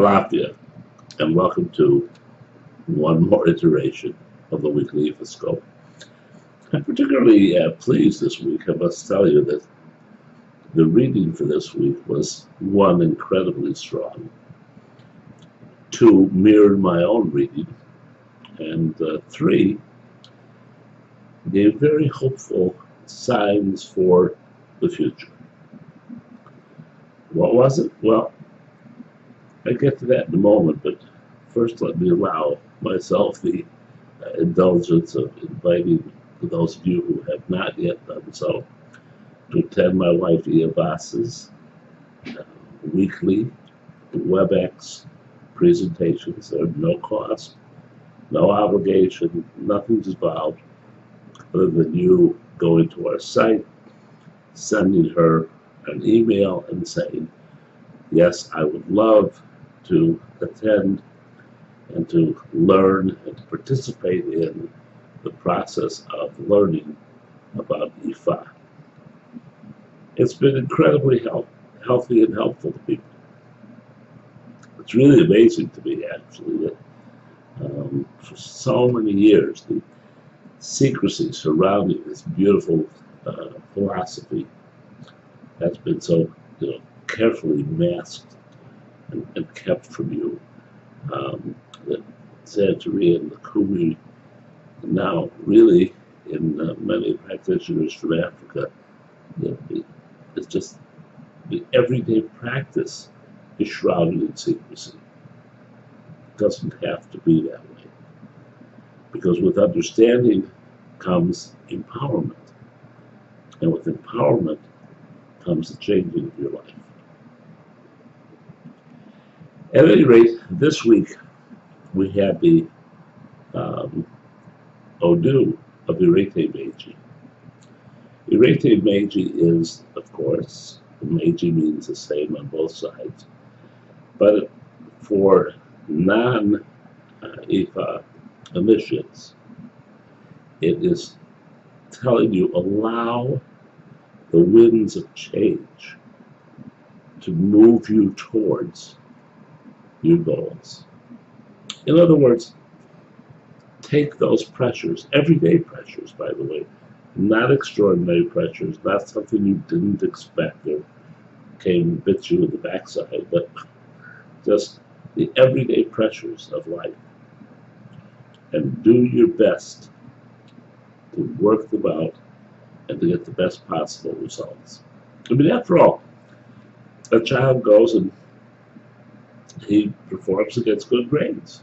Balafia, and welcome to one more iteration of the weekly Ifascope. I'm particularly pleased this week. I must tell you that the reading for this week was, one, incredibly strong, two, mirrored my own reading, and three, gave very hopeful signs for the future. What was it? Well, I get to that in a moment, but first let me allow myself the indulgence of inviting those of you who have not yet done so to attend my wife Iava's weekly WebEx presentations. They're no cost, no obligation, nothing's involved other than you going to our site, sending her an email and saying, yes, I would love to attend and to learn and to participate in the process of learning about Ifa. It's been incredibly healthy and helpful to people. It's really amazing to me, actually, that for so many years, the secrecy surrounding this beautiful philosophy has been so carefully masked and kept from you. The Santeria and the Kumi, now really in many practitioners from Africa, it's just the everyday practice is shrouded in secrecy. It doesn't have to be that way, because with understanding comes empowerment, and with empowerment comes the changing of your life. At any rate, this week we had the Odu of Irete Meiji. Irete Meiji is, of course, Meiji means the same on both sides, but for non-Ifa initiates, it is telling you allow the winds of change to move you towards your goals. In other words, take those pressures, everyday pressures, by the way, not extraordinary pressures, not something you didn't expect or came and bit you in the backside, but just the everyday pressures of life, and do your best to work them out and to get the best possible results. I mean, after all, a child goes and he performs against good grades.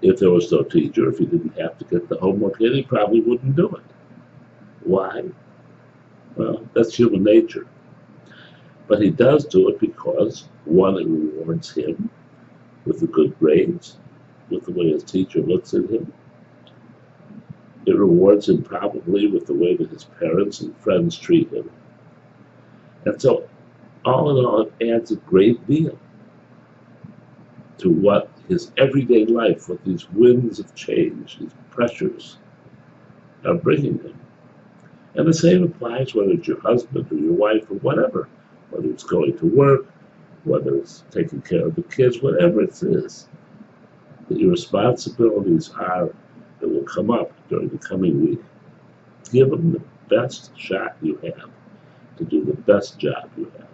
If there was no teacher, if he didn't have to get the homework in, he probably wouldn't do it. Why? Well, that's human nature. But he does do it because, one, it rewards him with the good grades, with the way his teacher looks at him. It rewards him probably with the way that his parents and friends treat him. And so, all in all, it adds a great deal to what his everyday life, what these winds of change, these pressures are bringing him. And the same applies whether it's your husband or your wife or whatever, whether it's going to work, whether it's taking care of the kids, whatever it is that your responsibilities are that will come up during the coming week. Give them the best shot you have to do the best job you have.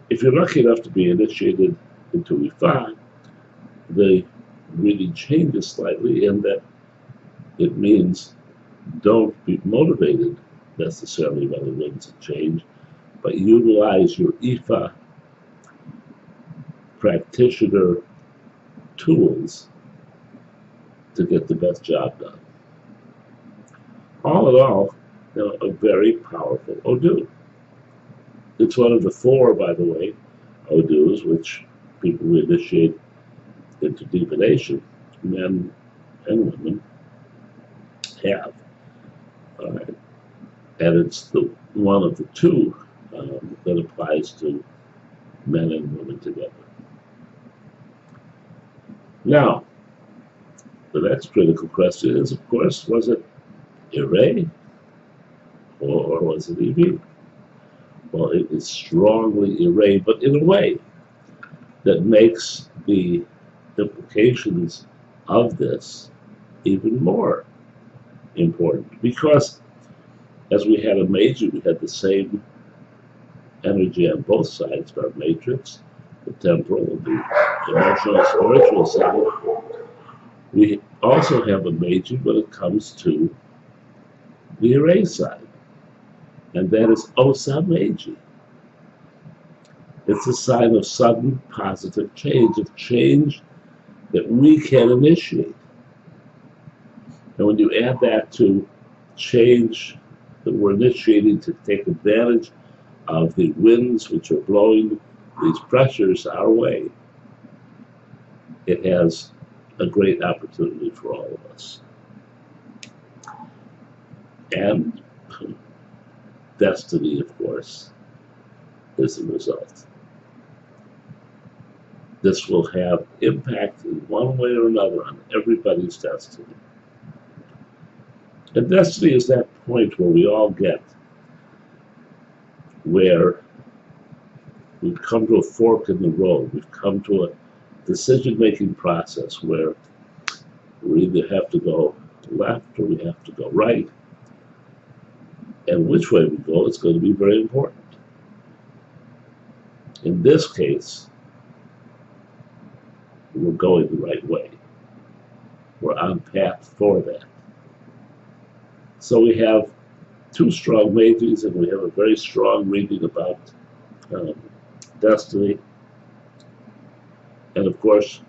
If you're lucky enough to be initiated into Ifa, the reading changes slightly in that it means don't be motivated necessarily by the winds of change, but utilize your Ifa practitioner tools to get the best job done. All in all, a very powerful Odu. It's one of the four, by the way, Odus, which people who initiate into divination, men and women, have. And it's the one of the two that applies to men and women together. Now, the next critical question is, of course, was it Ire or was it Ev? Well, it is strongly arrayed, but in a way that makes the implications of this even more important. Because as we had a major, we had the same energy on both sides of our matrix, the temporal and the emotional, spiritual side. We also have a major when it comes to the array side, and that is Osa Meiji. It's a sign of sudden positive change that we can initiate. And when you add that to change that we're initiating to take advantage of the winds which are blowing these pressures our way, it has a great opportunity for all of us. And destiny, of course, is the result. This will have impact in one way or another on everybody's destiny. And destiny is that point where we all get, where we've come to a fork in the road. We've come to a decision-making process where we either have to go left or we have to go right. And which way we go is going to be very important. In this case, we're going the right way. We're on path for that. So we have two strong majors, and we have a very strong reading about destiny. And of course,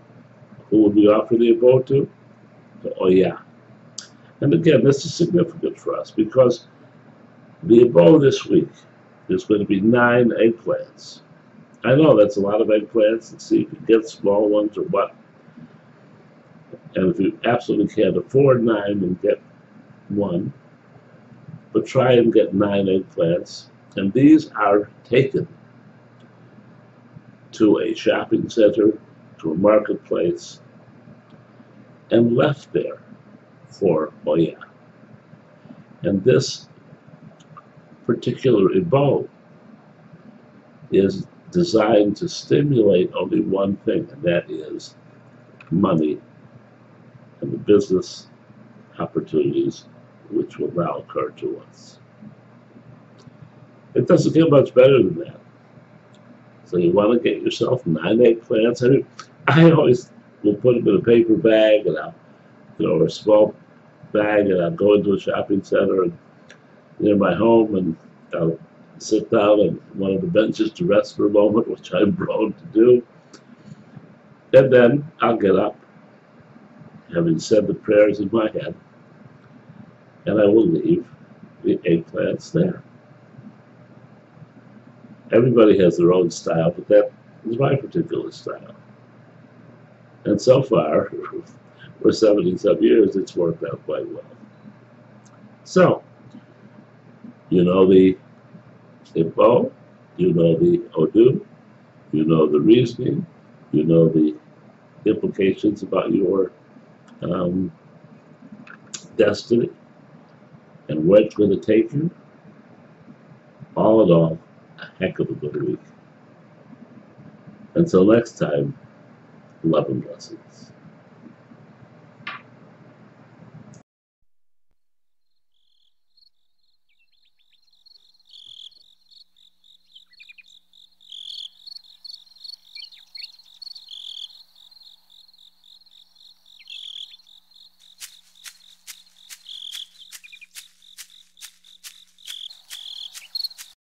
who will we offer the abode to? The Oya. And again, this is significant for us because the abode this week is going to be 9 eggplants. I know that's a lot of eggplants, and see if you get small ones or what. And if you absolutely can't afford 9, then get 1. But try and get 9 eggplants. And these are taken to a shopping center, to a marketplace, and left there for Oya. And this particular abode is designed to stimulate only one thing, and that is money and the business opportunities which will now occur to us. It doesn't get much better than that. So you want to get yourself 9 eggplants. I mean, I always will put them in a paper bag, and I'll, or a small bag, and I'll go into a shopping center and near my home, and I'll sit down on one of the benches to rest for a moment, which I'm prone to do. And then I'll get up, having said the prayers in my head, and I will leave the eggplants there. Everybody has their own style, but that is my particular style. And so far, for 70-some years, it's worked out quite well. So, you know the Ibo, you know the Odu, you know the reasoning, you know the implications about your destiny and where it's going to take you. All in all, a heck of a good week. Until next time, love and blessings.